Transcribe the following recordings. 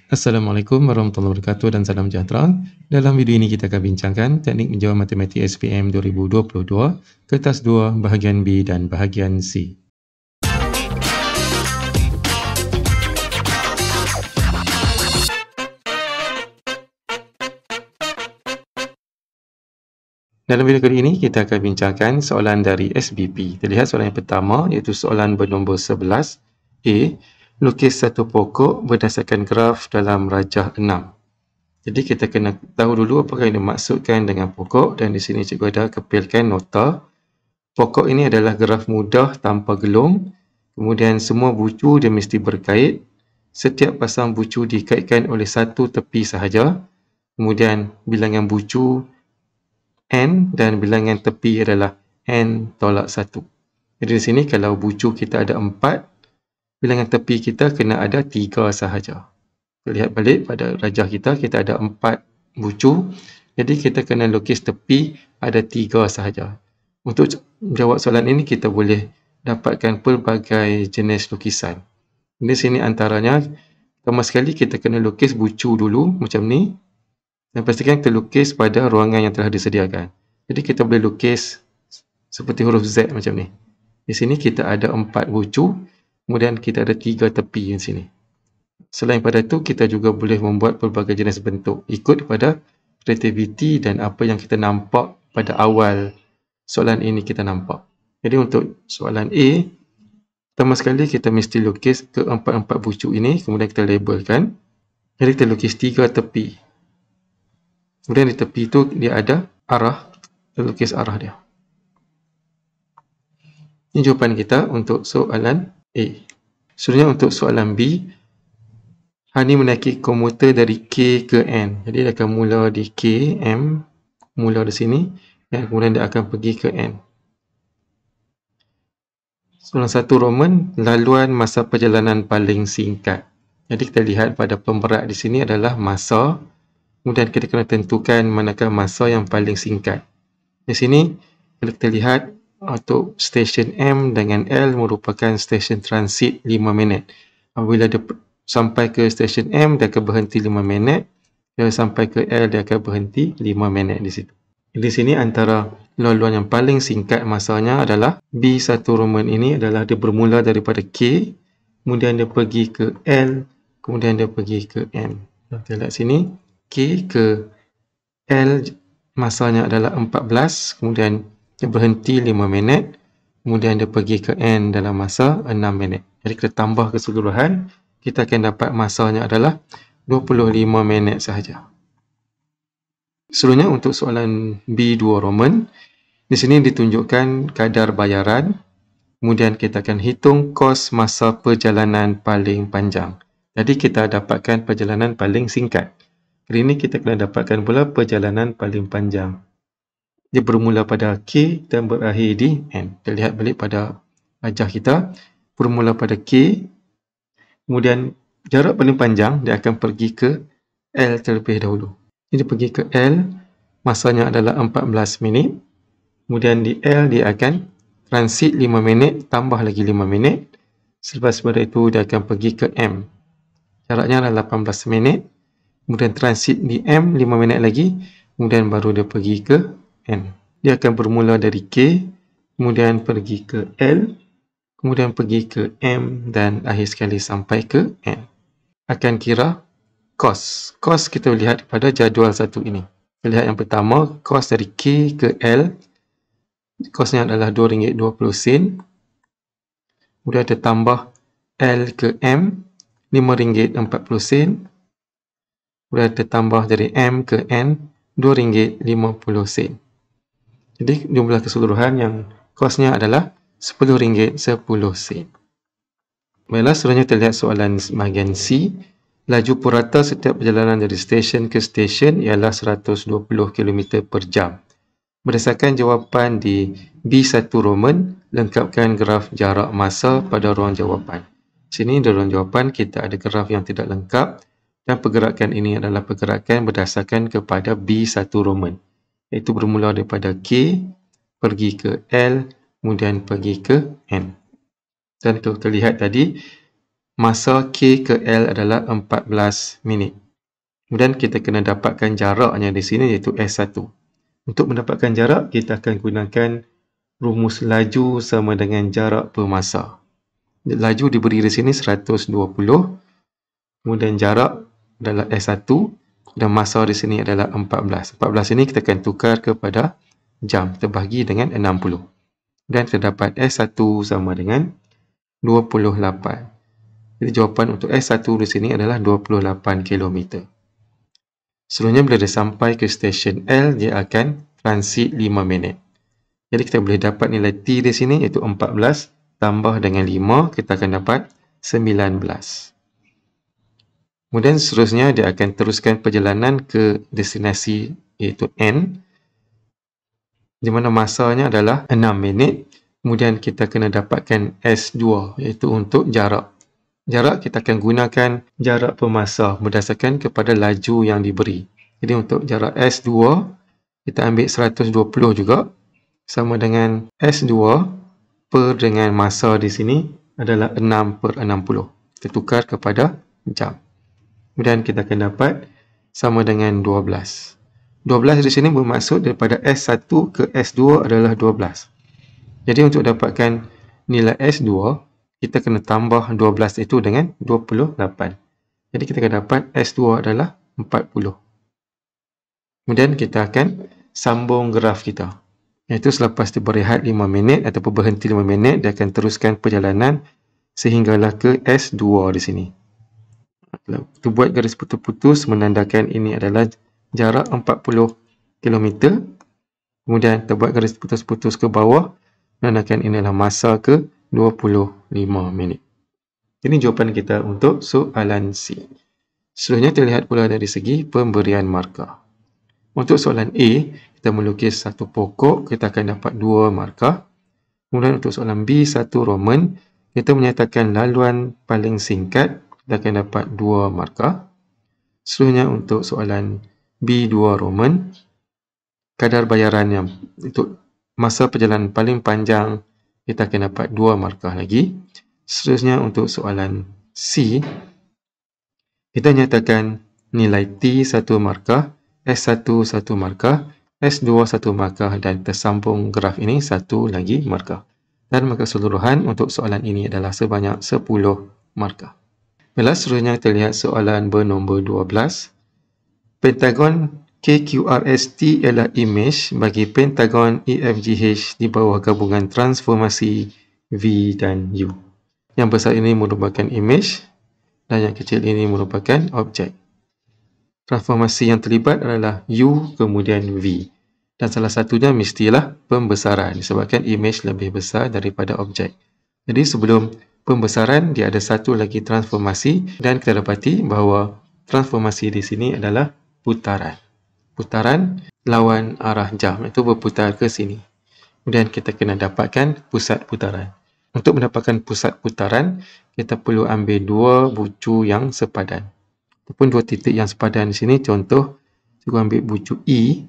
Assalamualaikum warahmatullahi wabarakatuh dan salam sejahtera. Dalam video ini kita akan bincangkan teknik menjawab matematik SPM 2022, kertas 2, bahagian B dan bahagian C. Dalam video kali ini kita akan bincangkan soalan dari SBP. Kita lihat soalan yang pertama iaitu soalan bernombor 11. A. Lukis satu pokok berdasarkan graf dalam rajah 6. Jadi kita kena tahu dulu apakah yang dimaksudkan dengan pokok, dan di sini cikgu ada kepilkan nota. Pokok ini adalah graf mudah tanpa gelung. Kemudian semua bucu dia mesti berkait. Setiap pasang bucu dikaitkan oleh satu tepi sahaja. Kemudian bilangan bucu N dan bilangan tepi adalah N tolak 1. Jadi di sini kalau bucu kita ada 4, bilangan tepi kita kena ada 3 sahaja. Lihat balik pada rajah kita ada 4 bucu. Jadi kita kena lukis tepi ada 3 sahaja. Untuk menjawab soalan ini kita boleh dapatkan pelbagai jenis lukisan. Di sini antaranya, pertama sekali kita kena lukis bucu dulu macam ni. Dan pastikan kita lukis pada ruangan yang telah disediakan. Jadi kita boleh lukis seperti huruf Z macam ni. Di sini kita ada 4 bucu, kemudian kita ada 3 tepi di sini. Selain pada itu, kita juga boleh membuat pelbagai jenis bentuk ikut pada kreativiti dan apa yang kita nampak pada awal soalan ini kita nampak. Jadi untuk soalan A, pertama sekali kita mesti lukis keempat-empat bucu ini, kemudian kita labelkan. Jadi kita lukis 3 tepi. Kemudian di tepi itu dia ada arah, kita lukis arah dia. Ini jawapan kita untuk soalan A. Seterusnya untuk soalan B, Hani menaiki komuter dari K ke N. Jadi dia akan mula di K, M, mula di sini, dan kemudian dia akan pergi ke N. Soalan 1 Roman, laluan masa perjalanan paling singkat. Jadi kita lihat pada pemberat di sini adalah masa. Kemudian kita kena tentukan manakah masa yang paling singkat. Di sini, kalau kita lihat untuk stesen M dengan L merupakan stesen transit 5 minit. Apabila dia sampai ke stesen M, dia akan berhenti 5 minit. Bila sampai ke L, dia akan berhenti 5 minit di situ. Di sini antara laluan yang paling singkat masanya adalah B1 Roman ini adalah dia bermula daripada K, kemudian dia pergi ke L, kemudian dia pergi ke M. Kita lihat sini. K ke L masanya adalah 14, kemudian dia berhenti 5 minit, kemudian dia pergi ke N dalam masa 6 minit. Jadi kita tambah keseluruhan, kita akan dapat masanya adalah 25 minit sahaja. Seterusnya untuk soalan B2 Roman, di sini ditunjukkan kadar bayaran, kemudian kita akan hitung kos masa perjalanan paling panjang. Jadi kita dapatkan perjalanan paling singkat. Kali ini kita kena dapatkan pula perjalanan paling panjang. Dia bermula pada K dan berakhir di N. Kita lihat balik pada rajah kita. Bermula pada K. Kemudian jarak paling panjang dia akan pergi ke L terlebih dahulu. Jadi pergi ke L. Masanya adalah 14 minit. Kemudian di L dia akan transit 5 minit tambah lagi 5 minit. Selepas pada itu dia akan pergi ke M. Jaraknya adalah 18 minit. Kemudian transit di M 5 minit lagi, kemudian baru dia pergi ke N. Dia akan bermula dari K, kemudian pergi ke L, kemudian pergi ke M dan akhir sekali sampai ke N. Akan kira kos. Kos kita lihat pada jadual satu ini. Kita lihat yang pertama, kos dari K ke L. Kosnya adalah RM2.20. Kemudian kita tambah L ke M, RM5.40. Kemudian kita tambah dari M ke N, RM2.50. Jadi jumlah keseluruhan yang kosnya adalah RM10.10. Baiklah, seterusnya kita lihat soalan bahagian C. Laju purata setiap perjalanan dari stesen ke stesen ialah 120 km per jam. Berdasarkan jawapan di B1 Roman, lengkapkan graf jarak masa pada ruang jawapan. Sini di ruang jawapan kita ada graf yang tidak lengkap. Dan pergerakan ini adalah pergerakan berdasarkan kepada B1 Roman. Iaitu bermula daripada K, pergi ke L, kemudian pergi ke N. Dan kalau kita lihat tadi, masa K ke L adalah 14 minit. Kemudian kita kena dapatkan jaraknya di sini iaitu S1. Untuk mendapatkan jarak, kita akan gunakan rumus laju sama dengan jarak per masa. Laju diberi di sini 120, kemudian jarak adalah S1 dan masa di sini adalah 14. 14 ini kita akan tukar kepada jam, kita bahagi dengan 60. Dan kita dapat S1 sama dengan 28. Jadi jawapan untuk S1 di sini adalah 28 km. Selanjutnya bila dia sampai ke stesen L, dia akan transit 5 minit. Jadi kita boleh dapat nilai T di sini iaitu 14 tambah dengan 5, kita akan dapat 19. Kemudian seterusnya dia akan teruskan perjalanan ke destinasi iaitu N, di mana masanya adalah 6 minit. Kemudian kita kena dapatkan S2 iaitu untuk jarak. Jarak kita akan gunakan jarak per masa berdasarkan kepada laju yang diberi. Jadi untuk jarak S2 kita ambil 120 juga sama dengan S2 per dengan masa di sini adalah 6/60. Kita tukar kepada jam. Kemudian kita akan dapat sama dengan 12. 12 di sini bermaksud daripada S1 ke S2 adalah 12. Jadi untuk dapatkan nilai S2 kita kena tambah 12 itu dengan 28. Jadi kita akan dapat S2 adalah 40. Kemudian kita akan sambung graf kita. Iaitu selepas dia berehat 5 minit ataupun berhenti 5 minit, dia akan teruskan perjalanan sehinggalah ke S2 di sini. Kita buat garis putus-putus menandakan ini adalah jarak 40 km. Kemudian kita buat garis putus-putus ke bawah menandakan ini adalah masa ke 25 minit. Ini jawapan kita untuk soalan C. Selanjutnya kita lihat pula dari segi pemberian markah. Untuk soalan A, kita melukis satu pokok, kita akan dapat 2 markah. Kemudian untuk soalan B, satu Roman, kita menyatakan laluan paling singkat, kita akan dapat 2 markah. Selanjutnya untuk soalan B, 2 Roman, kadar bayaran yang untuk masa perjalanan paling panjang, kita akan dapat 2 markah lagi. Seterusnya untuk soalan C, kita nyatakan nilai T 1 markah, S1 1 markah, S2 1 markah dan tersambung graf ini 1 lagi markah. Dan maka keseluruhan untuk soalan ini adalah sebanyak 10 markah. Baiklah, seterusnya kita lihat soalan bernombor 12. Pentagon KQRST ialah imej bagi pentagon EFGH di bawah gabungan transformasi V dan U. Yang besar ini merupakan imej dan yang kecil ini merupakan objek. Transformasi yang terlibat adalah U kemudian V. Dan salah satunya mestilah pembesaran disebabkan imej lebih besar daripada objek. Jadi sebelum pembesaran dia ada satu lagi transformasi dan kita dapati bahawa transformasi di sini adalah putaran. Putaran lawan arah jam, itu berputar ke sini. Kemudian kita kena dapatkan pusat putaran. Untuk mendapatkan pusat putaran, kita perlu ambil 2 bucu yang sepadan. Ataupun 2 titik yang sepadan di sini. Contoh, saya ambil bucu E,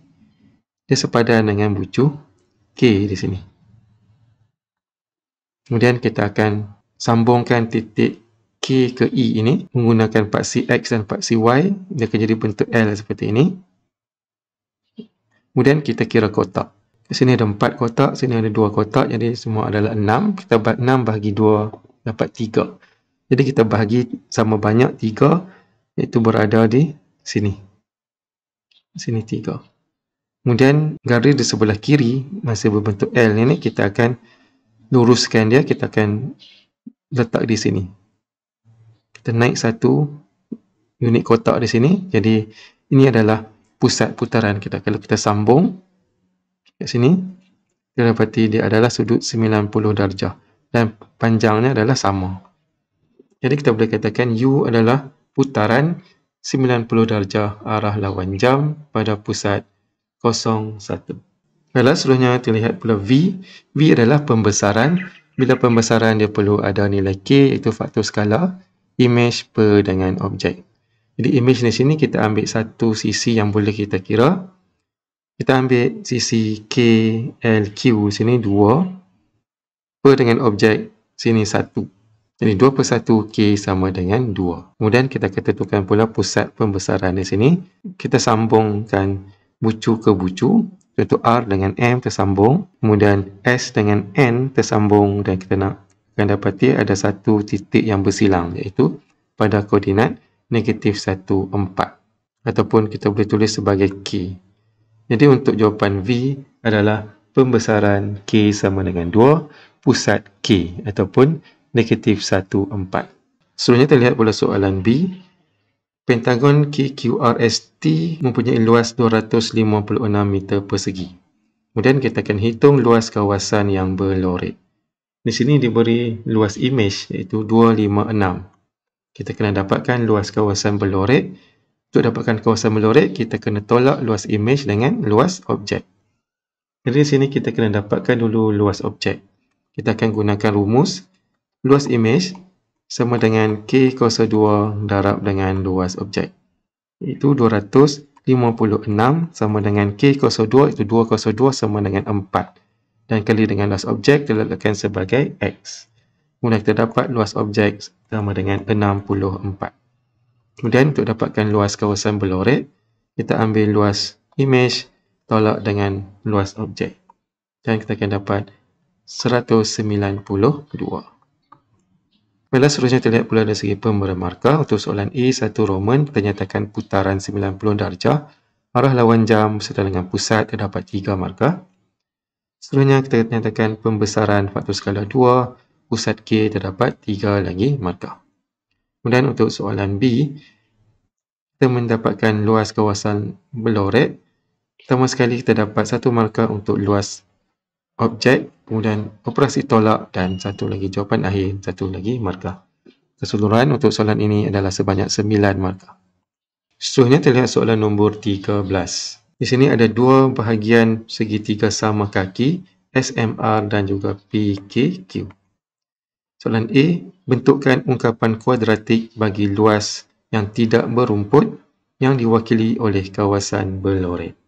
dia sepadan dengan bucu K di sini. Kemudian kita akan sambungkan titik K ke E ini menggunakan paksi X dan paksi Y. Dia akan jadi bentuk L seperti ini. Kemudian kita kira kotak. Di sini ada 4 kotak, sini ada 2 kotak, jadi semua adalah 6. Kita buat 6 bahagi 2 dapat 3. Jadi kita bahagi sama banyak 3, iaitu berada di sini. Sini 3. Kemudian garis di sebelah kiri masih berbentuk L ini kita akan luruskan dia, kita akan letak di sini. Kita naik 1 unit kotak di sini. Jadi ini adalah pusat putaran kita. Kalau kita sambung kat sini, kita dapati dia adalah sudut 90 darjah dan panjangnya adalah sama. Jadi kita boleh katakan U adalah putaran 90 darjah arah lawan jam pada pusat 01. Baiklah, seterusnya kita lihat pula V. V adalah pembesaran. Bila pembesaran dia perlu ada nilai K iaitu faktor skala, imej per dengan objek. Jadi imej di sini kita ambil satu sisi yang boleh kita kira. Kita ambil sisi KLQ sini 2 per dengan objek sini 1. Jadi 2/1 K sama dengan 2. Kemudian kita akan tentukan pula pusat pembesaran di sini. Kita sambungkan bucu ke bucu. Iaitu R dengan M tersambung. Kemudian S dengan N tersambung. Dan kita akan dapati ada satu titik yang bersilang. Iaitu pada koordinat -1, 4. Ataupun kita boleh tulis sebagai K. Jadi untuk jawapan V adalah pembesaran K sama dengan 2, pusat K ataupun -1, 4. Seterusnya kita lihat pula soalan B. Pentagon KQRST mempunyai luas 256 meter persegi. Kemudian kita akan hitung luas kawasan yang berloret. Di sini diberi luas imej iaitu 256. Kita kena dapatkan luas kawasan berloret. Untuk dapatkan kawasan berloret, kita kena tolak luas imej dengan luas objek. Jadi di sini kita kena dapatkan dulu luas objek. Kita akan gunakan rumus luas imej sama dengan K kuasa 2 darab dengan luas objek. Itu 256 sama dengan K kuasa 2, itu 2 kuasa 2 sama dengan 4. Dan kali dengan luas objek, kita letakkan sebagai X. Kemudian kita dapat luas objek sama dengan 64. Kemudian untuk dapatkan luas kawasan berloret, kita ambil luas imej tolak dengan luas objek. Dan kita akan dapat 192. Baiklah, seterusnya kita lihat pula dari segi pemberian markah. Untuk soalan A, 1 Roman, kita nyatakan putaran 90 darjah. Arah lawan jam serta dengan pusat, terdapat 3 markah. Seterusnya kita nyatakan pembesaran faktor skala 2, pusat K terdapat 3 lagi markah. Kemudian untuk soalan B, kita mendapatkan luas kawasan berloret. Pertama sekali kita dapat 1 markah untuk luas objek, kemudian operasi tolak dan satu lagi jawapan akhir, satu lagi markah. Keseluruhan untuk soalan ini adalah sebanyak 9 markah. Seterusnya terlihat soalan nombor 13. Di sini ada dua bahagian segitiga sama kaki, SMR dan juga PKQ. Soalan A, bentukkan ungkapan kuadratik bagi luas yang tidak berumput yang diwakili oleh kawasan berloret.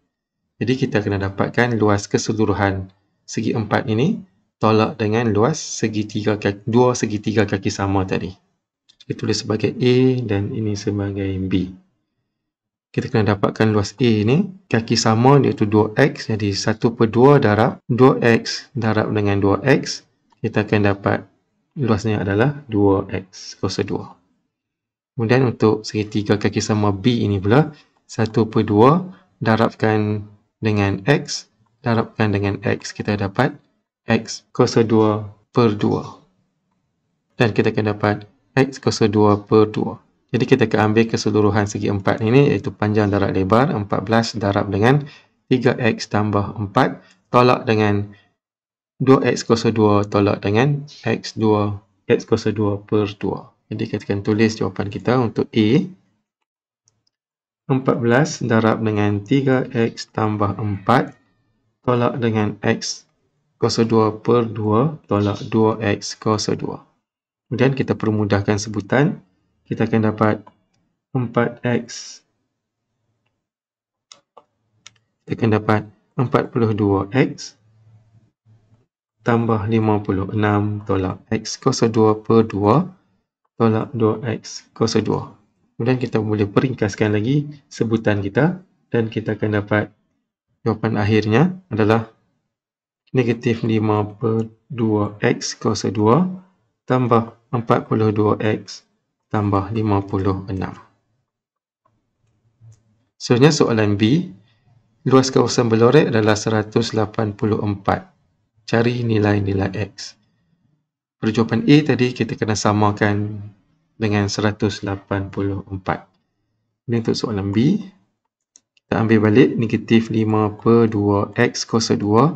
Jadi kita kena dapatkan luas keseluruhan segi 4 ini tolak dengan luas segitiga kaki, dua segitiga kaki sama tadi. Kita tulis sebagai A dan ini sebagai B. Kita kena dapatkan luas A ini, kaki sama iaitu 2X, jadi 1/2 darab 2X darab dengan 2X. Kita akan dapat luasnya adalah 2X kuasa 2. Kemudian untuk segitiga kaki sama B ini pula, 1/2 darabkan dengan X, darabkan dengan X, kita dapat X kuasa 2/2. Dan kita akan dapat X kuasa 2/2. Jadi kita akan ambil keseluruhan segi 4 ini, iaitu panjang darab lebar, 14 darab dengan 3X tambah 4, tolak dengan 2X kuasa 2, tolak dengan X kuasa 2/2. Jadi kita akan tulis jawapan kita untuk A. 14 darab dengan 3X tambah 4, tolak dengan X kuasa 2/2, tolak 2X kuasa 2. Kemudian kita permudahkan sebutan. Kita akan dapat 4X. Kita akan dapat 42X tambah 56 tolak X kuasa 2/2 tolak 2X kuasa 2. Kemudian kita boleh peringkaskan lagi sebutan kita dan kita akan dapat jawapan akhirnya adalah -5/2X kuasa 2 tambah 42X tambah 56. Seterusnya soalan B. Luas kawasan berloret adalah 184. Cari nilai-nilai X. Pada jawapan A tadi kita kena samakan dengan 184. Ini untuk soalan B. Kita ambil balik -5/2X kuasa 2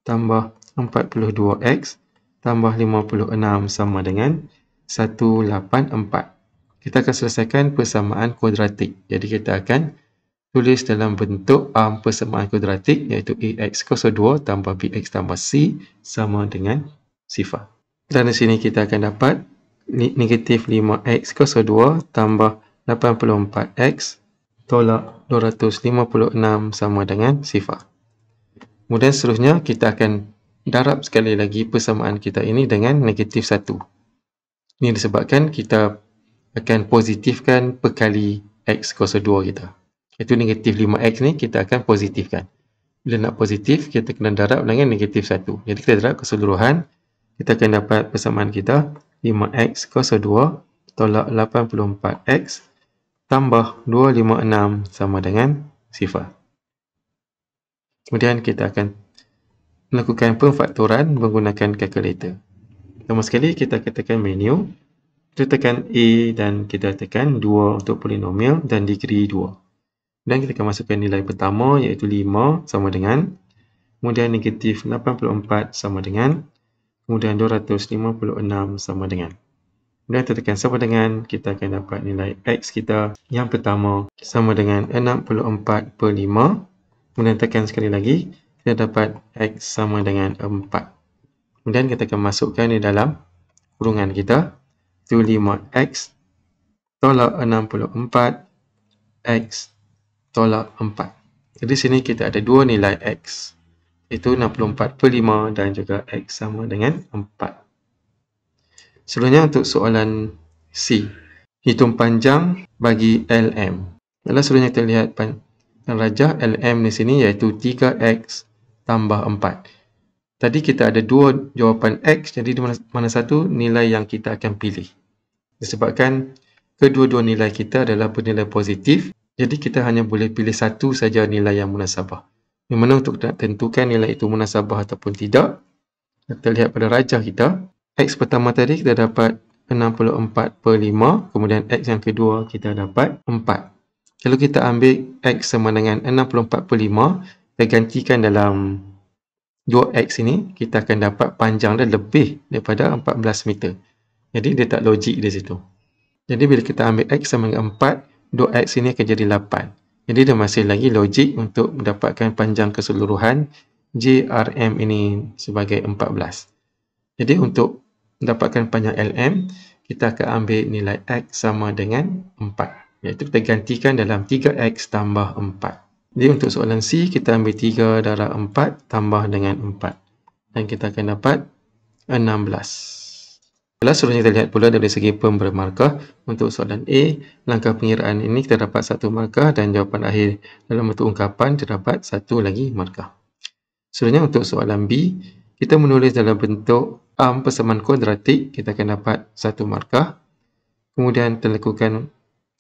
tambah 42X tambah 56 sama dengan 184. Kita akan selesaikan persamaan kuadratik. Jadi kita akan tulis dalam bentuk persamaan kuadratik iaitu AX kuasa 2 tambah BX tambah C sama dengan 0. Dan di sini kita akan dapat -5X kuasa 2 tambah 84X tolak 256 sama dengan 0. Kemudian seterusnya kita akan darab sekali lagi persamaan kita ini dengan -1. Ini disebabkan kita akan positifkan perkali X kuasa 2 kita. Iaitu negatif 5X ni kita akan positifkan. Bila nak positif, kita kena darab dengan negatif 1. Jadi kita darab keseluruhan, kita akan dapat persamaan kita 5X kuasa 2 tolak 84X tambah 256 sama dengan 0. Kemudian kita akan melakukan pemfaktoran menggunakan kalkulator. Pertama sekali kita akan tekan menu, kita tekan A dan kita tekan 2 untuk polinomial dan degree 2. Dan kita akan masukkan nilai pertama iaitu 5 sama dengan, kemudian negatif 84 sama dengan, kemudian 256 sama dengan. Kemudian kita tekan sama dengan, kita akan dapat nilai X kita yang pertama sama dengan 64/5. Kemudian tekan sekali lagi, kita dapat X sama dengan 4. Kemudian kita akan masukkan di dalam kurungan kita, itu 5X tolak 64 X tolak 4. Jadi sini kita ada dua nilai X, iaitu 64/5 dan juga X sama dengan 4. Selanjutnya untuk soalan C, hitung panjang bagi LM. Kalau selanjutnya kita lihat rajah LM di sini iaitu 3X tambah 4. Tadi kita ada dua jawapan X, jadi di mana satu nilai yang kita akan pilih. Disebabkan kedua-dua nilai kita adalah bernilai positif, jadi kita hanya boleh pilih satu saja nilai yang munasabah. Di mana untuk tentukan nilai itu munasabah ataupun tidak, kita lihat pada rajah kita. X pertama tadi kita dapat 64/5, kemudian X yang kedua kita dapat 4. Kalau kita ambil X sama dengan 64/5, kita gantikan dalam 2X ini, kita akan dapat panjang dia lebih daripada 14 meter. Jadi dia tak logik di situ. Jadi bila kita ambil X sama dengan 4, 2X ini akan jadi 8. Jadi dia masih lagi logik untuk mendapatkan panjang keseluruhan JRM ini sebagai 14. Jadi untuk mendapatkan panjang LM, kita akan ambil nilai X sama dengan 4. Iaitu kita gantikan dalam 3X tambah 4. Jadi untuk soalan C, kita ambil 3 darab 4 tambah dengan 4. Dan kita akan dapat 16. Selanjutnya kita lihat pula dari segi pemberi markah. Untuk soalan A, langkah pengiraan ini kita dapat 1 markah dan jawapan akhir dalam bentuk ungkapan terdapat 1 lagi markah. Selanjutnya untuk soalan B, kita menulis dalam bentuk persamaan kuadratik, kita akan dapat 1 markah. Kemudian kita lakukan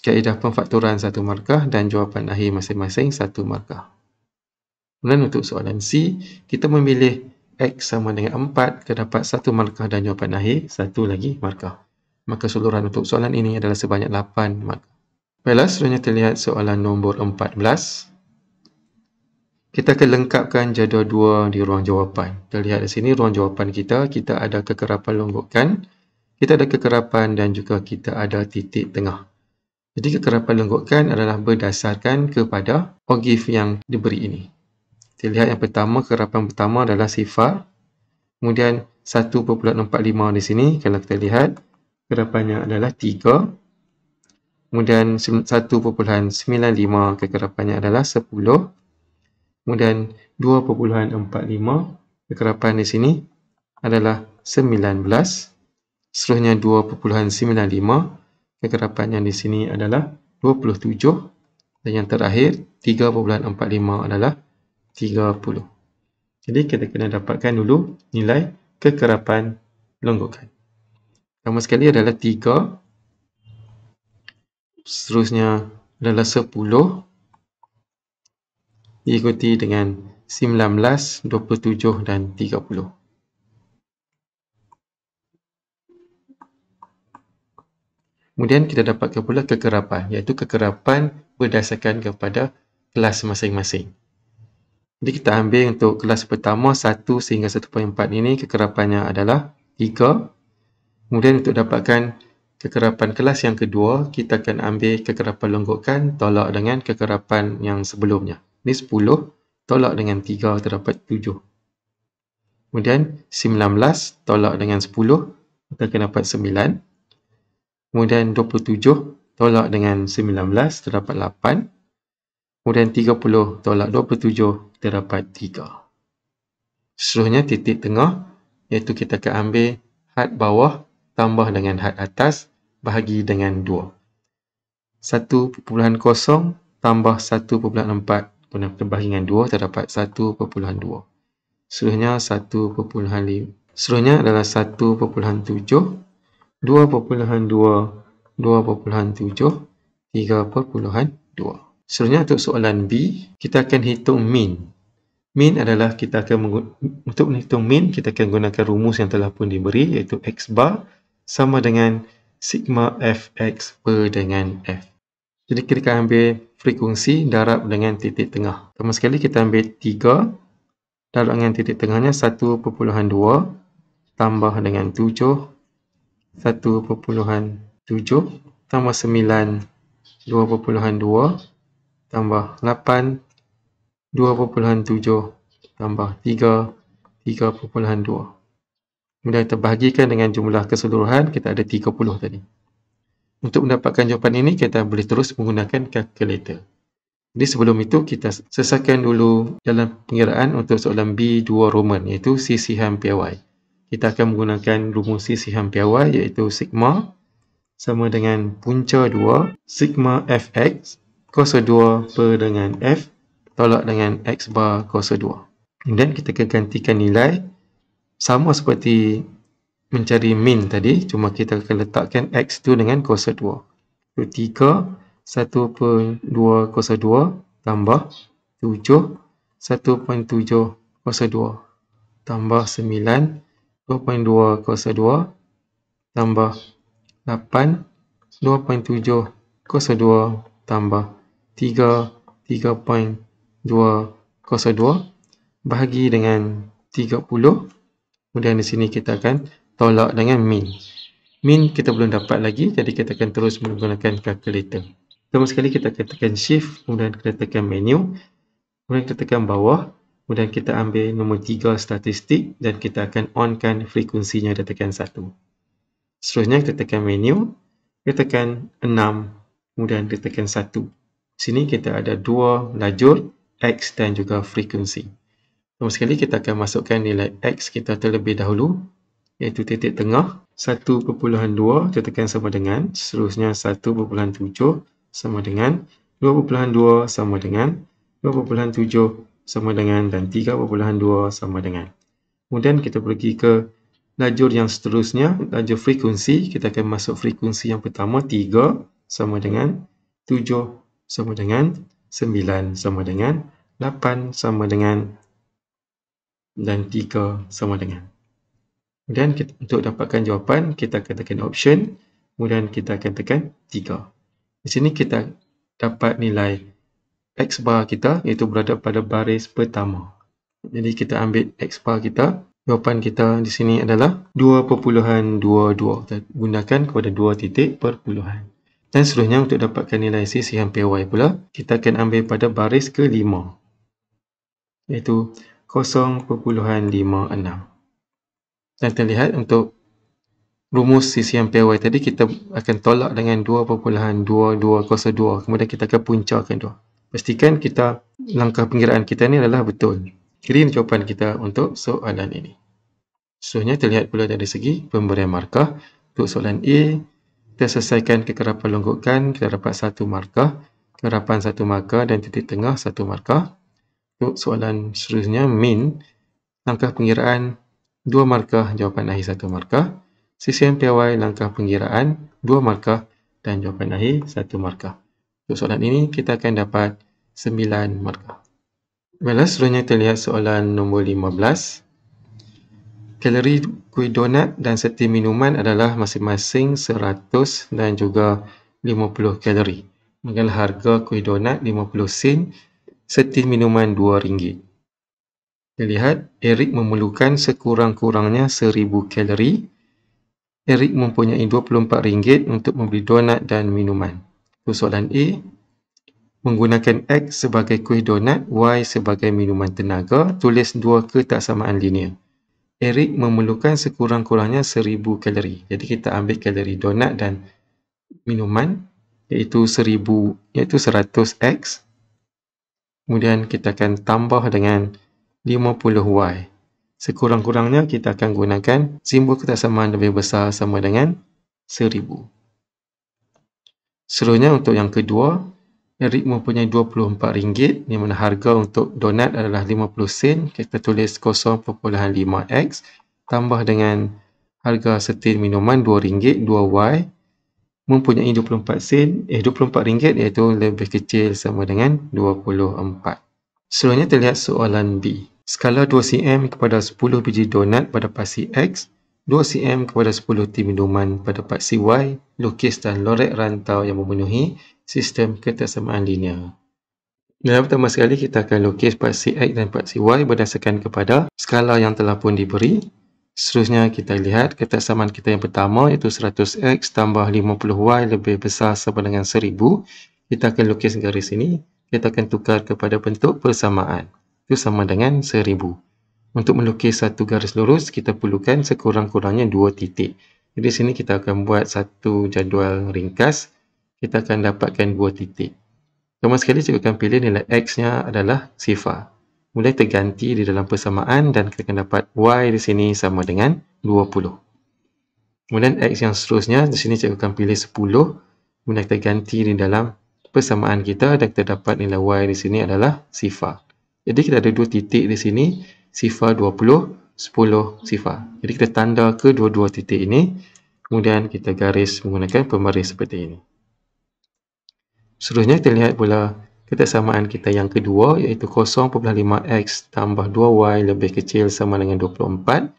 kaedah pemfaktoran 1 markah dan jawapan akhir masing-masing 1 markah. Kemudian untuk soalan C, kita memilih X sama dengan 4, kita dapat 1 markah dan jawapan akhir 1 lagi markah. Maka keseluruhan untuk soalan ini adalah sebanyak 8 markah. Baiklah, selanjutnya kita lihat soalan nombor 14. Kita akan lengkapkan jadual 2 di ruang jawapan. Kita lihat di sini ruang jawapan kita ada kekerapan longgokan, kita ada kekerapan dan juga kita ada titik tengah. Jadi kekerapan lenggokan adalah berdasarkan kepada ogif yang diberi ini. Kita lihat yang pertama, kekerapan pertama adalah sifar. Kemudian 1.45 di sini, kalau kita lihat, kekerapannya adalah 3. Kemudian 1.95, kekerapannya adalah 10. Kemudian 2.45, kekerapan di sini adalah 19. Seterusnya 2.95, kekerapannya di sini adalah 27 dan yang terakhir 3.45 adalah 30. Jadi kita kena dapatkan dulu nilai kekerapan longgokan. Pertama sekali adalah 3, seterusnya adalah 10, diikuti dengan 19, 27 dan 30. Kemudian kita dapatkan pula kekerapan, iaitu kekerapan berdasarkan kepada kelas masing-masing. Jadi kita ambil untuk kelas pertama 1 sehingga 1.4 ini kekerapannya adalah 3. Kemudian untuk dapatkan kekerapan kelas yang kedua, kita akan ambil kekerapan longgokan tolak dengan kekerapan yang sebelumnya. Ini 10 tolak dengan 3 terdapat 7. Kemudian 19 tolak dengan 10 kita akan dapat 9. Kemudian 27 tolak dengan 19 terdapat 8. Kemudian 30 tolak 27 terdapat 3. Seterusnya titik tengah, iaitu kita akan ambil had bawah tambah dengan had atas, bahagi dengan 2. 1.0 tambah 1.4 guna terbahagi dengan 2, terdapat 1.2. Seterusnya 1.5. Seterusnya adalah 1.7, 2.2, 2.7, 3.2. Seterusnya untuk soalan B, kita akan hitung min. Min adalah untuk menghitung min, kita akan gunakan rumus yang telah pun diberi, iaitu X bar sama dengan sigma Fx per dengan F. Jadi kita akan ambil frekuensi darab dengan titik tengah. Pertama sekali kita ambil 3 darab dengan titik tengahnya 1.2 tambah dengan 7, 1.7 tambah 9, 2.2 tambah 8, 2.7 tambah 3, 3.2. Kemudian kita bahagikan dengan jumlah keseluruhan, kita ada 30 tadi. Untuk mendapatkan jawapan ini, kita boleh terus menggunakan kalkulator. Jadi sebelum itu, kita selesaikan dulu dalam pengiraan untuk soalan B2 Roman, iaitu sisihan PY. Kita akan menggunakan rumus sisihan PY, iaitu sigma sama dengan punca 2, sigma Fx, kuasa 2 per dengan F, tolak dengan X bar kuasa 2. Kemudian kita akan gantikan nilai, sama seperti mencari min tadi, cuma kita akan letakkan X tu dengan kuasa 2. Itu 3, 1.2 kuasa 2 tambah 7, 1.7 kuasa 2 tambah 9, 2.2 kuasa 2 tambah 8, 2.7 kuasa 2 tambah 3, 3.2 kuasa 2 bahagi dengan 30. Kemudian di sini kita akan tolak dengan min. Min kita belum dapat lagi, jadi kita akan terus menggunakan kalkulator. Pertama sekali kita akan tekan shift, kemudian kita tekan menu, kemudian kita tekan bawah, kemudian kita ambil nombor 3 statistik dan kita akan onkan frekuensinya dan tekan 1. Seterusnya kita tekan menu, kita tekan 6, kemudian kita tekan 1. Di sini kita ada 2 lajur X dan juga frekuensi. Pertama sekali kita akan masukkan nilai X kita terlebih dahulu, iaitu titik tengah 1.2, kita tekan sama dengan, seterusnya 1.7 sama dengan, 2.2 sama dengan, 2.7 sama dengan dan 3.2 sama dengan. Kemudian kita pergi ke lajur yang seterusnya, lajur frekuensi. Kita akan masuk frekuensi yang pertama, 3 sama dengan, 7 sama dengan, 9 sama dengan, 8 sama dengan, dan 3 sama dengan. Kemudian untuk dapatkan jawapan, kita akan tekan option, kemudian kita akan tekan 3. Di sini kita dapat nilai X bar kita, iaitu berada pada baris pertama. Jadi kita ambil X bar kita, jawapan kita di sini adalah 2.22. Kita gunakan kepada 2 titik perpuluhan. Dan seterusnya untuk dapatkan nilai sisihan PY pula, kita akan ambil pada baris ke-5, iaitu 0.56. Dan terlihat untuk rumus sisihan PY tadi, kita akan tolak dengan 2.2202. Kemudian kita akan puncakan 2. Pastikan langkah pengiraan kita ni adalah betul. Kirim jawapan kita untuk soalan ini. Seterusnya terlihat pula dari segi pemberian markah. Untuk soalan A, kita selesaikan kekerapan longgokan, kita dapat 1 markah, kekerapan 1 markah dan titik tengah 1 markah. Untuk soalan seterusnya, min, langkah pengiraan 2 markah, jawapan akhir 1 markah. Sisihan PY, langkah pengiraan 2 markah dan jawapan akhir 1 markah. Untuk soalan ini, kita akan dapat 9 markah. Baiklah, seterusnya terlihat soalan nombor 15. Kalori kuih donat dan seti minuman adalah masing-masing 100 dan juga 50 kalori. Maka harga kuih donat 50 sen, seti minuman RM2. Terlihat, Eric memerlukan sekurang-kurangnya 1000 kalori. Eric mempunyai RM24 untuk membeli donat dan minuman. Untuk soalan A, menggunakan X sebagai kuih donat, Y sebagai minuman tenaga, tulis 2 ketaksamaan linear. Eric memerlukan sekurang-kurangnya 1000 kalori. Jadi kita ambil kalori donat dan minuman, iaitu 100X. Kemudian kita akan tambah dengan 50Y. Sekurang-kurangnya kita akan gunakan simbol ketaksamaan lebih besar sama dengan 1000. Seterusnya untuk yang kedua, Eric mempunyai RM24, di mana harga untuk donat adalah 50 sen. Kita tulis 0.5x tambah dengan harga setin minuman RM2, 2y mempunyai 24 sen, RM24 iaitu lebih kecil sama dengan 24. Seterusnya terlihat soalan B. Skala 2 cm kepada 10 biji donat pada paksi X, 2 cm kepada 10 tin minuman pada paksi Y, lukis dan lorek rantau yang memenuhi sistem ketaksamaan linear. Dalam pertama sekali kita akan lukis paksi X dan paksi Y berdasarkan kepada skala yang telah pun diberi. Seterusnya kita lihat ketaksamaan kita yang pertama iaitu 100x tambah 50y lebih besar sama dengan 1000. Kita akan lukis garis ini. Kita akan tukar kepada bentuk persamaan. Itu sama dengan 1000. Untuk melukis satu garis lurus, kita perlukan sekurang-kurangnya 2 titik. Jadi sini kita akan buat satu jadual ringkas. Kita akan dapatkan 2 titik. Pertama sekali cikgu akan pilih nilai X-nya adalah 0. Kemudian terganti di dalam persamaan dan kita akan dapat Y di sini sama dengan 20. Kemudian X yang seterusnya, di sini cikgu akan pilih 10. Kemudian kita ganti di dalam persamaan kita dan kita dapat nilai Y di sini adalah 0. Jadi kita ada 2 titik di sini, 0, 20, 10, 0. Jadi kita tanda kedua-dua titik ini, kemudian kita garis menggunakan pembaris seperti ini. Seterusnya kita lihat pula ketaksamaan kita yang kedua iaitu 0.5x tambah 2y lebih kecil sama dengan 24.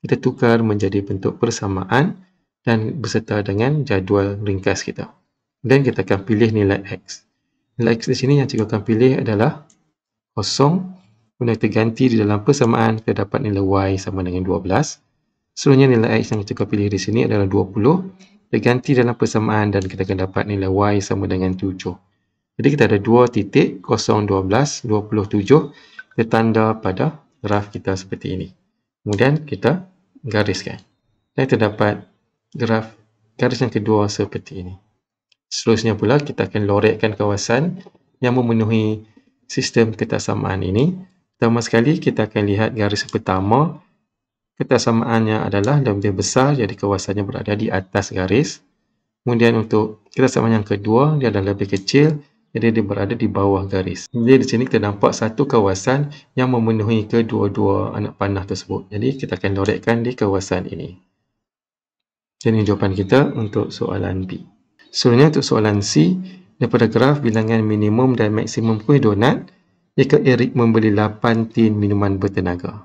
Kita tukar menjadi bentuk persamaan dan beserta dengan jadual ringkas kita. Dan kita akan pilih nilai x. Nilai x di sini yang cikgu akan pilih adalah 0. Kemudian kita ganti di dalam persamaan, kita dapat nilai y sama dengan 12. Seterusnya nilai x yang cikgu pilih di sini adalah 20. Kita ganti dalam persamaan dan kita akan dapat nilai y sama dengan 7. Jadi kita ada 2 titik, 0, 12, 27. Kita tanda pada graf kita seperti ini. Kemudian kita gariskan. Dan kita dapat graf garis yang kedua seperti ini. Seterusnya pula kita akan lorekkan kawasan yang memenuhi sistem ketaksamaan ini. Pertama sekali kita akan lihat garis pertama. Ketaksamaannya adalah lebih besar, jadi kawasannya berada di atas garis. Kemudian untuk ketaksamaan yang kedua, dia adalah lebih kecil, jadi dia berada di bawah garis. Jadi di sini kita nampak satu kawasan yang memenuhi kedua-dua anak panah tersebut. Jadi kita akan lorekkan di kawasan ini. Jadi jawapan kita untuk soalan B. Seterusnya untuk soalan C, daripada graf bilangan minimum dan maksimum kuih donat, jika Eric membeli 8 tin minuman bertenaga.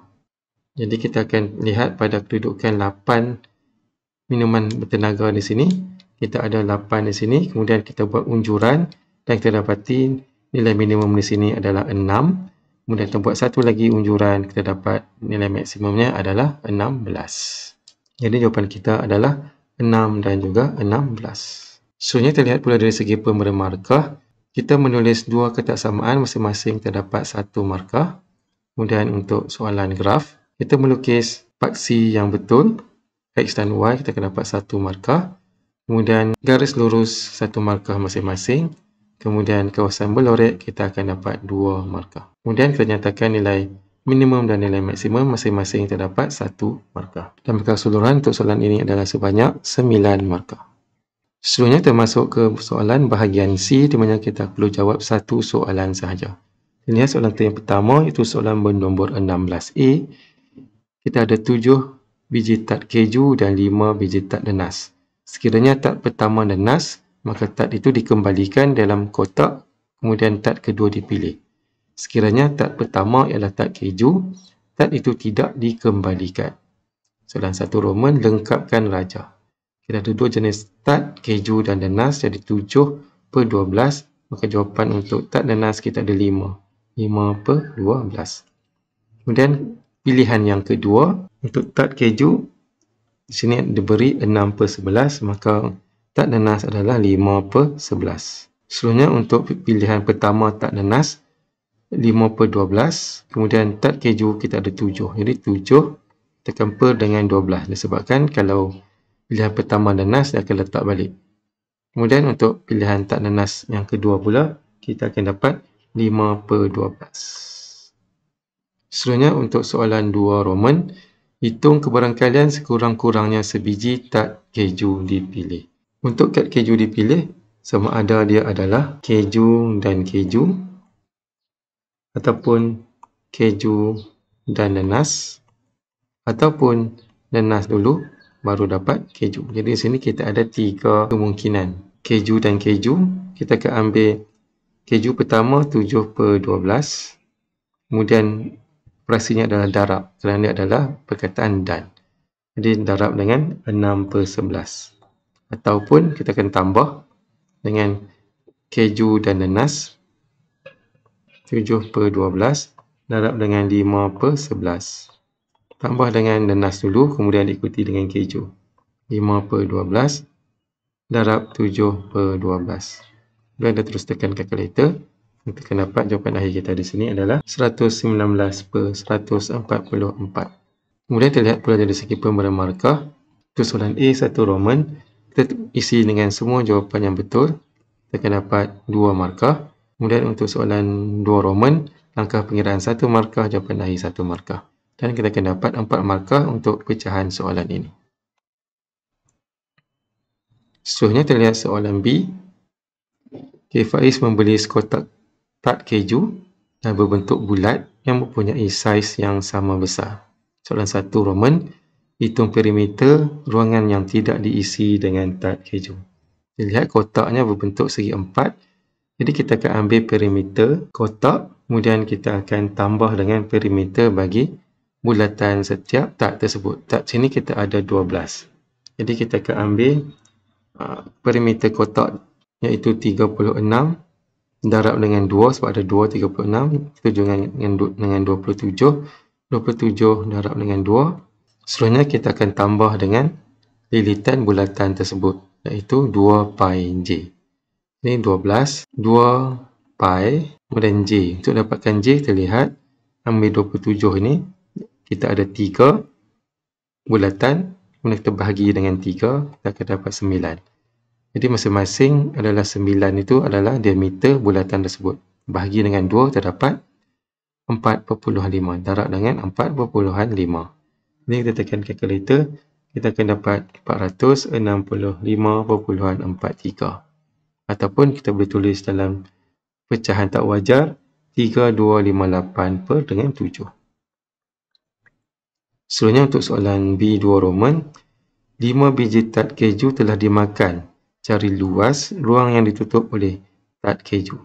Jadi kita akan lihat pada kedudukan 8 minuman bertenaga di sini. Kita ada 8 di sini, kemudian kita buat unjuran dan kita dapati nilai minimum di sini adalah 6. Kemudian kita buat satu lagi unjuran, kita dapat nilai maksimumnya adalah 16. Jadi jawapan kita adalah 6 dan juga 16. Seterusnya kita lihat pula dari segi pemberian markah. Kita menulis dua ketaksamaan, masing-masing terdapat 1 markah. Kemudian untuk soalan graf, kita melukis paksi yang betul, X dan Y, kita akan dapat 1 markah. Kemudian garis lurus 1 markah masing-masing. Kemudian kawasan berlorek, kita akan dapat 2 markah. Kemudian kita nyatakan nilai minimum dan nilai maksimum masing-masing terdapat 1 markah. Dan keseluruhan untuk soalan ini adalah sebanyak 9 markah. Seterusnya kita masuk ke soalan bahagian C, di mana kita perlu jawab 1 soalan sahaja. Lihat soalan yang pertama, itu soalan bernombor 16A. Kita ada 7 biji tat keju dan 5 biji tat nenas. Sekiranya tat pertama nenas, maka tat itu dikembalikan dalam kotak, kemudian tat kedua dipilih. Sekiranya tat pertama ialah tat keju, tat itu tidak dikembalikan. Soalan 1 Roman, lengkapkan raja. Kita ada 2 jenis tat keju dan nenas, jadi 7/12. Maka jawapan untuk tat nenas kita ada 5. 5/12. Kemudian pilihan yang kedua, untuk tat keju, di sini diberi 6/11, maka tat nenas adalah 5/11. Seterusnya untuk pilihan pertama tat nenas, 5/12, kemudian tat keju kita ada 7. Jadi 7 tekan per dengan 12. Disebabkan kalau pilihan pertama nenas, dia akan letak balik. Kemudian untuk pilihan tat nenas yang kedua pula, kita akan dapat 5/12. Seterusnya untuk soalan 2 Roman, hitung kebarangkalian sekurang-kurangnya sebiji tad keju dipilih. Untuk kad keju dipilih, sama ada dia adalah keju dan keju ataupun keju dan nanas ataupun nanas dulu baru dapat keju. Jadi di sini kita ada 3 kemungkinan. Keju dan keju, kita akan ambil keju pertama 7/12. Kemudian operasinya adalah darab kerana dia adalah perkataan dan. Jadi darab dengan 6/11. Ataupun kita akan tambah dengan keju dan nanas 7/12 darab dengan 5/11. Tambah dengan nanas dulu, kemudian diikuti dengan keju. 5/12 darab 7/12. Kemudian kita terus tekan kalkulator. Kita akan dapat jawapan akhir kita di sini adalah 119/144. Kemudian kita lihat pula dari segi pemberian markah. Untuk soalan A1 Roman, kita isi dengan semua jawapan yang betul. Kita akan dapat 2 markah. Kemudian untuk soalan 2 Roman, langkah pengiraan 1 markah, jawapan akhir 1 markah. Dan kita akan dapat 4 markah untuk pecahan soalan ini. Seterusnya terlihat soalan B. Faiz membeli sekotak tad keju dan berbentuk bulat yang mempunyai saiz yang sama besar. Soalan 1 Roman, hitung perimeter ruangan yang tidak diisi dengan tad keju. Lihat kotaknya berbentuk segi 4. Jadi kita akan ambil perimeter kotak, kemudian kita akan tambah dengan perimeter bagi bulatan setiap tad tersebut. Tad sini kita ada 12. Jadi kita akan ambil perimeter kotak iaitu 36 darab dengan 2 sebab ada 2, 36. Kita dengan 27. 27 darab dengan 2. Seterusnya kita akan tambah dengan lilitan bulatan tersebut iaitu 2 pi J. Ini 12, 2 pi, kemudian J. Untuk dapatkan J, kita lihat ambil 27 ini, kita ada 3 bulatan, kemudian kita bahagi dengan 3, kita akan dapat 9. Jadi masing-masing adalah 9 itu adalah diameter bulatan tersebut. Bahagi dengan 2, kita dapat 4/5. Darab dengan 4/5. Ini kita tekan kalkulator, kita akan dapat 465.43. Ataupun kita boleh tulis dalam pecahan tak wajar 3258/7. Seterusnya untuk soalan B2 Roman, 5 biji tad keju telah dimakan. Cari luas ruang yang ditutup oleh tad keju.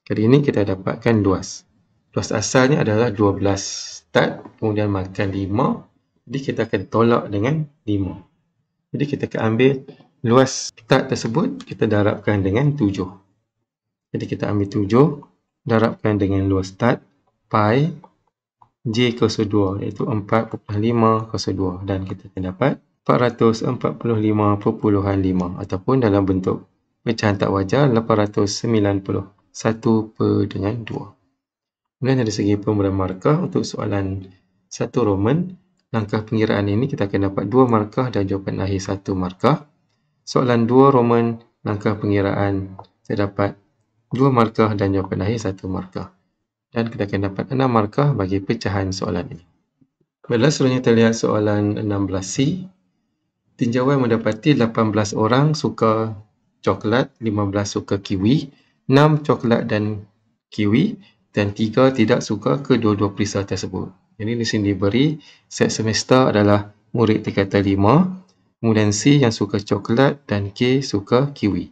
Kali ini kita dapatkan luas. Luas asalnya adalah 12 tad, kemudian makan 5. Jadi kita akan tolak dengan 5. Jadi kita akan ambil luas tad tersebut, kita darabkan dengan 7. Jadi kita ambil 7, darabkan dengan luas tad, pi, J kuasa 2, iaitu 4/5 kuasa 2. Dan kita akan dapat 445.5 ataupun dalam bentuk pecahan tak wajar 891/2. Kemudian dari segi pemberian markah untuk soalan 1 Roman, langkah pengiraan ini kita akan dapat 2 markah dan jawapan akhir 1 markah. Soalan 2 Roman, langkah pengiraan saya dapat 2 markah dan jawapan akhir 1 markah. Dan kita akan dapat 6 markah bagi pecahan soalan ini. Baiklah, seterusnya terlihat soalan 16C. Tinjauan mendapati 18 orang suka coklat, 15 suka kiwi, 6 coklat dan kiwi dan 3 tidak suka kedua-dua perisa tersebut. Jadi di sini diberi set semester adalah murid tingkatan 5, kemudian C yang suka coklat dan K suka kiwi.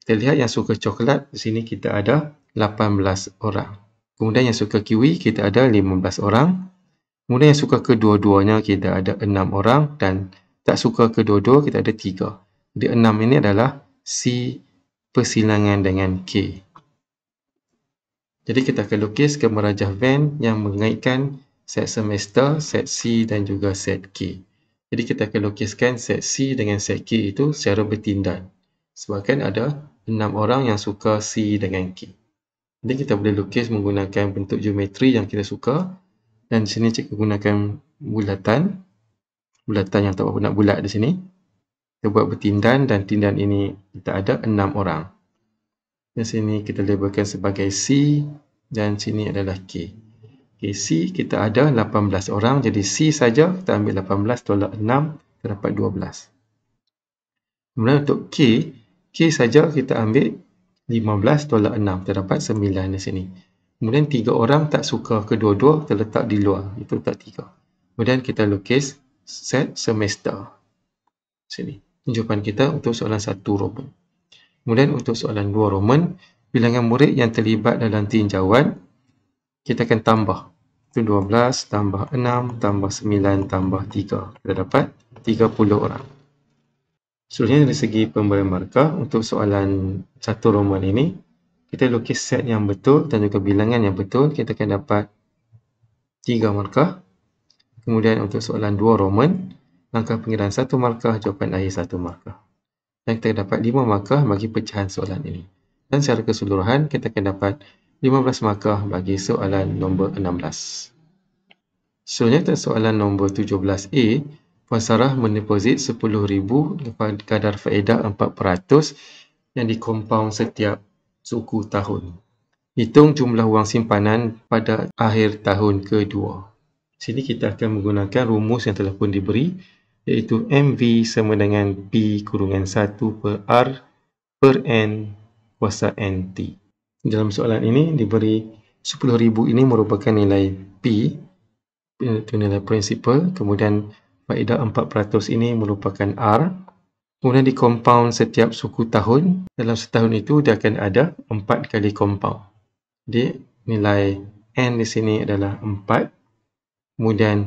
Kita lihat yang suka coklat, di sini kita ada 18 orang. Kemudian yang suka kiwi kita ada 15 orang. Kemudian yang suka kedua-duanya kita ada 6 orang dan tak suka kedua-dua kita ada 3. Jadi 6 ini adalah C persilangan dengan K. Jadi kita akan lukis gambar rajah Venn yang mengaitkan set semester, set C dan juga set K. Jadi kita akan lukiskan set C dengan set K itu secara bertindan. Sebabkan ada 6 orang yang suka C dengan K. Jadi kita boleh lukis menggunakan bentuk geometri yang kita suka. Dan di sini cikgu gunakan bulatan yang tak berapa nak bulat di sini. Kita buat bertindan dan tindan ini kita ada 6 orang. Di sini kita labelkan sebagai C dan sini adalah K. Okay, C kita ada 18 orang, jadi C saja kita ambil 18 tolak 6, kita dapat 12. Kemudian untuk K saja kita ambil 15 tolak 6, kita dapat 9 di sini. Kemudian 3 orang tak suka kedua-dua, kita letak di luar, itu tak 3. Kemudian kita lukis set semester. Sini, jawapan kita untuk soalan 1 Roman. Kemudian untuk soalan 2 Roman, bilangan murid yang terlibat dalam tinjauan, kita akan tambah. Itu 12 tambah 6 tambah 9 tambah 3. Kita dapat 30 orang. Seterusnya dari segi pemberian markah, untuk soalan 1 Roman ini, kita lukis set yang betul dan juga bilangan yang betul, kita akan dapat 3 markah. Kemudian untuk soalan 2 Roman, langkah pengiraan 1 markah, jawapan akhir 1 markah. Dan kita dapat 5 markah bagi pecahan soalan ini. Dan secara keseluruhan, kita akan dapat 15 markah bagi soalan nombor 16. Seterusnya untuk soalan nombor 17A, Puan Sarah mendeposit RM10,000 kadar faedah 4% yang dikompaun setiap suku tahun. Hitung jumlah wang simpanan pada akhir tahun kedua. Sini kita akan menggunakan rumus yang telah pun diberi, iaitu MV sama dengan P kurungan 1 per R per N kuasa NT. Dalam soalan ini diberi RM10,000 ini merupakan nilai P, itu nilai prinsipal, kemudian faedah 4% ini merupakan R, kemudian dikompaun setiap suku tahun. Dalam setahun itu dia akan ada 4 kali kompaun. Jadi nilai N di sini adalah 4, kemudian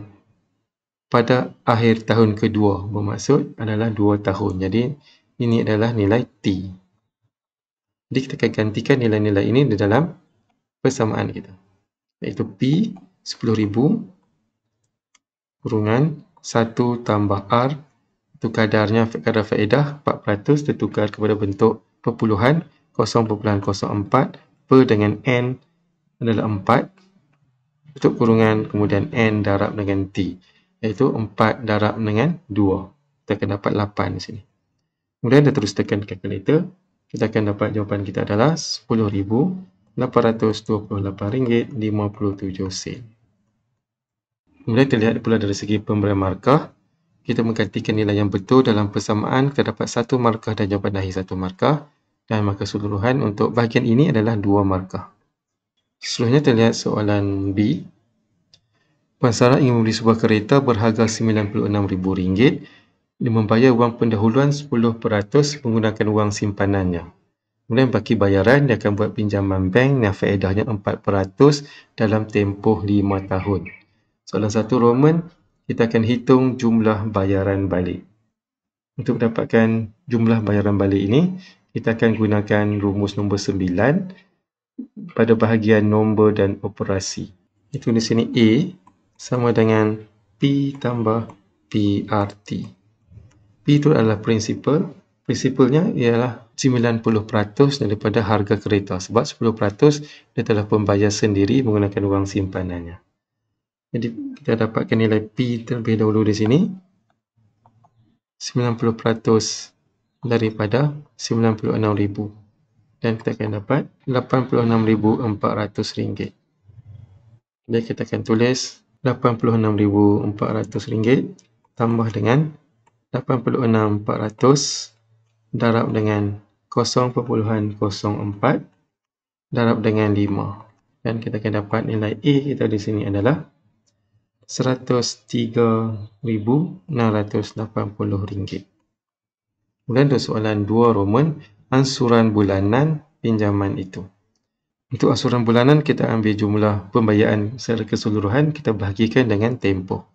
pada akhir tahun kedua bermaksud adalah 2 tahun. Jadi ini adalah nilai T. Jadi kita akan gantikan nilai-nilai ini di dalam persamaan kita, iaitu P RM10,000 kurungan 1 tambah R, itu kadar faedah 4%, tertukar kepada bentuk perpuluhan 0.04 per dengan N adalah 4, bentuk kurungan, kemudian N darab dengan T, iaitu 4 darab dengan 2. Kita akan dapat 8 di sini. Kemudian kita terus tekan kalkulator, kita akan dapat jawapan kita adalah RM10,828.57. Kemudian kita lihat pula dari segi pemberian markah, kita menggantikan nilai yang betul dalam persamaan, kita dapat 1 markah dan jawapan akhir 1 markah, dan markah keseluruhan untuk bahagian ini adalah 2 markah. Seterusnya kita lihat soalan B. Puan Sarah ingin membeli sebuah kereta berharga RM96,000. Dia membayar wang pendahuluan 10% menggunakan wang simpanannya. Kemudian baki bayaran, dia akan buat pinjaman bank yang faedahnya 4% dalam tempoh 5 tahun. Soalan 1 Roman, kita akan hitung jumlah bayaran balik. Untuk mendapatkan jumlah bayaran balik ini, kita akan gunakan rumus nombor 9 pada bahagian nombor dan operasi. Itu di sini A sama dengan P tambah PRT. P itu adalah prinsipal. Prinsipalnya ialah 90% daripada harga kereta. Sebab 10% dia telah membayar sendiri menggunakan wang simpanannya. Jadi kita dapatkan nilai P terlebih dahulu di sini. 90% daripada RM96,000. Dan kita akan dapat RM86,400. Jadi kita akan tulis RM86,400 tambah dengan 86,400 darab dengan 0.04 darab dengan 5. Dan kita akan dapat nilai A kita di sini adalah RM103,680. Kemudian untuk soalan 2 Roman, ansuran bulanan pinjaman itu. Untuk ansuran bulanan, kita ambil jumlah pembayaran secara keseluruhan, kita bahagikan dengan tempoh.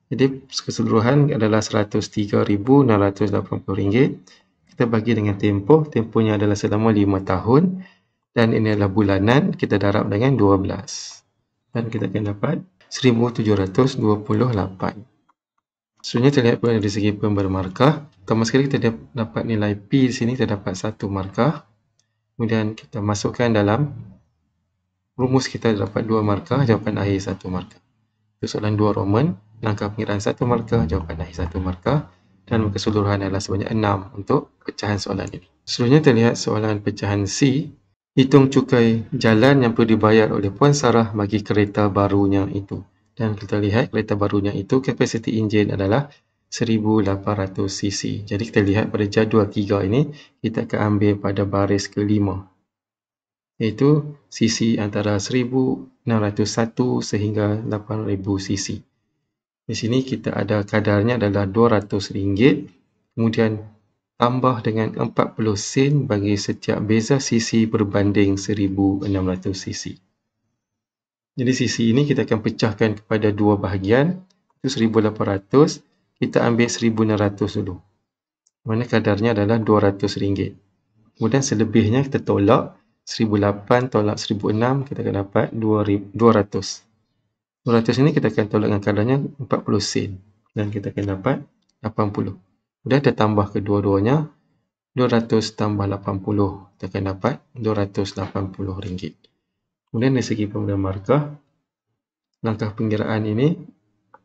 Jadi keseluruhan adalah RM103,680. Kita bagi dengan tempoh, tempohnya adalah selama 5 tahun. Dan ini adalah bulanan, kita darab dengan 12. Dan kita akan dapat 1,728. Sebenarnya kita lihat pula dari segi pemberian markah. Pertama sekali kita dapat nilai P di sini, kita dapat 1 markah. Kemudian kita masukkan dalam rumus, kita dapat 2 markah, jawapan akhir 1 markah. Untuk soalan 2 Roman, langkah pengiraan 1 markah, jawapan akhir 1 markah. Dan keseluruhan adalah sebanyak 6 untuk pecahan soalan ini. Selanjutnya kita lihat soalan pecahan C. hitung cukai jalan yang perlu dibayar oleh Puan Sarah bagi kereta barunya itu. Dan kita lihat kereta barunya itu kapasiti enjin adalah 1800 cc. Jadi kita lihat pada jadual 3 ini, kita akan ambil pada baris kelima, iaitu cc antara 1601 sehingga 8000 cc. Di sini kita ada kadarnya adalah RM200, kemudian tambah dengan 40 sen bagi setiap beza cc berbanding 1600 cc. Jadi cc ini kita akan pecahkan kepada dua bahagian, itu 1800, kita ambil 1600 dulu. Mana kadarnya adalah RM200. Kemudian selebihnya kita tolak 1008 tolak 1006, kita akan dapat 200. 200 ini kita akan tolak dengan kadarnya 40 sen dan kita akan dapat 80. Kemudian kita tambah kedua-duanya, 200 tambah 80, kita akan dapat RM280. Kemudian dari segi pemberian markah, langkah pengiraan ini,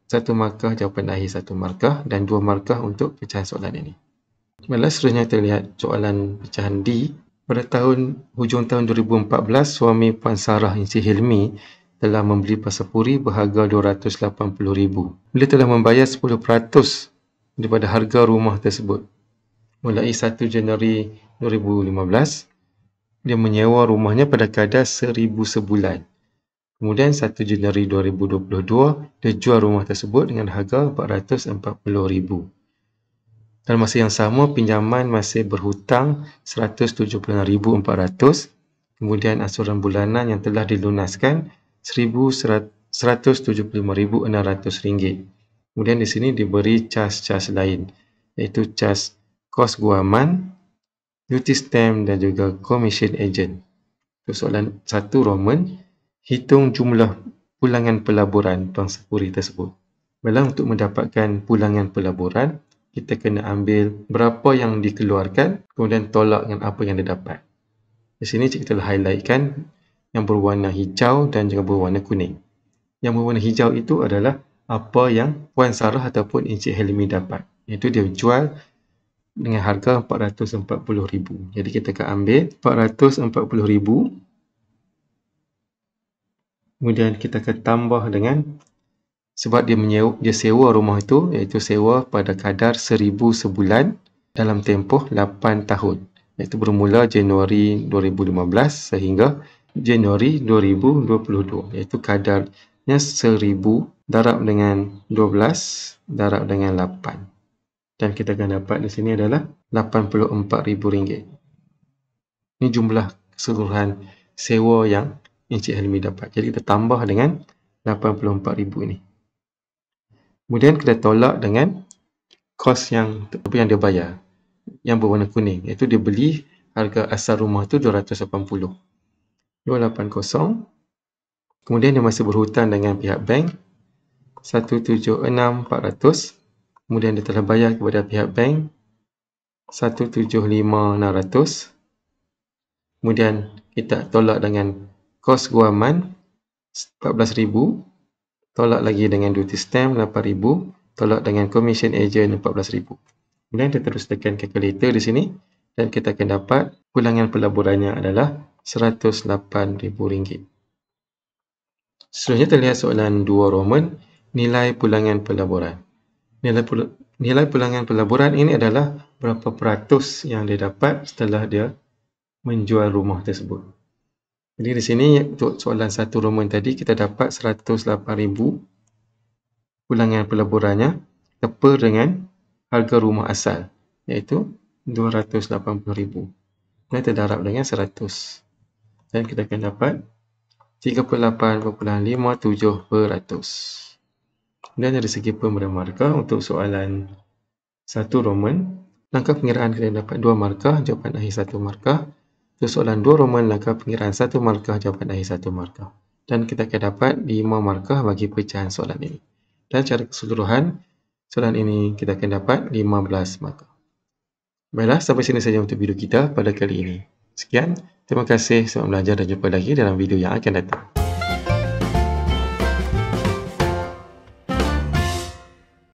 satu markah jawapan akhir satu markah dan dua markah untuk pecahan soalan ini. Baiklah, seterusnya kita lihat soalan pecahan D. Pada hujung tahun 2014, suami Puan Sarah Encik Hilmi telah membeli pasapuri berharga RM280,000. Beliau telah membayar 10% daripada harga rumah tersebut. Mulai 1 Januari 2015, dia menyewa rumahnya pada kadar RM1,000 sebulan. Kemudian 1 Januari 2022, dia jual rumah tersebut dengan harga RM440,000. Dalam masa yang sama, pinjaman masih berhutang RM176,400. Kemudian ansuran bulanan yang telah dilunaskan RM175,600. Kemudian di sini diberi cas-cas lain, iaitu cas kos guaman, duty stamp dan juga commission agent. Untuk soalan 1 Roman, hitung jumlah pulangan pelaburan pasapuri tersebut. Baiklah, untuk mendapatkan pulangan pelaburan, kita kena ambil berapa yang dikeluarkan, kemudian tolak dengan apa yang didapat. Di sini kita highlightkan yang berwarna hijau dan juga berwarna kuning. Yang berwarna hijau itu adalah apa yang Puan Sarah ataupun Encik Hilmi dapat. Iaitu dia jual dengan harga RM440,000. Jadi kita akan ambil RM440,000. Kemudian kita akan tambah dengan, sebab dia sewa rumah itu, iaitu sewa pada kadar RM1,000 sebulan dalam tempoh 8 tahun. Iaitu bermula Januari 2015 sehingga Januari 2022. Iaitu kadarnya RM1,000 darab dengan 12 darab dengan 8. Dan kita akan dapat di sini adalah RM84,000. Ini jumlah keseluruhan sewa yang Encik Hilmi dapat. Jadi kita tambah dengan RM84,000 ini. Kemudian kita tolak dengan kos yang dia bayar, yang berwarna kuning, iaitu dia beli harga asal rumah tu 280. 280. Kemudian dia masih berhutang dengan pihak bank 176,400. Kemudian dia telah bayar kepada pihak bank 175,600. Kemudian kita tolak dengan kos guaman 14,000. Tolak lagi dengan duty stamp 8,000, tolak dengan commission agent 14,000. Kemudian kita terus tekan calculator di sini dan kita akan dapat pulangan pelaburannya adalah RM108,000. Seterusnya kita lihat soalan 2 Roman, nilai pulangan pelaburan. Nilai pulangan pelaburan ini adalah berapa peratus yang dia dapat setelah dia menjual rumah tersebut. Jadi di sini untuk soalan 1 Roman tadi kita dapat 108,000 pulangan pelaburannya per dengan harga rumah asal, iaitu 280,000. Dan kita darab dengan 100. Dan kita akan dapat 38,57%. Dan dari segi pemberian markah untuk soalan 1 Roman, langkah pengiraan kita dapat 2 markah, jawapan akhir 1 markah. Untuk soalan 2 Roman, langkah pengiraan 1 markah, jawapan akhir 1 markah. Dan kita akan dapat 5 markah bagi pecahan soalan ini. Dan secara keseluruhan, soalan ini kita akan dapat 15 markah. Baiklah, sampai sini saja untuk video kita pada kali ini. Sekian, terima kasih, selamat belajar dan jumpa lagi dalam video yang akan datang.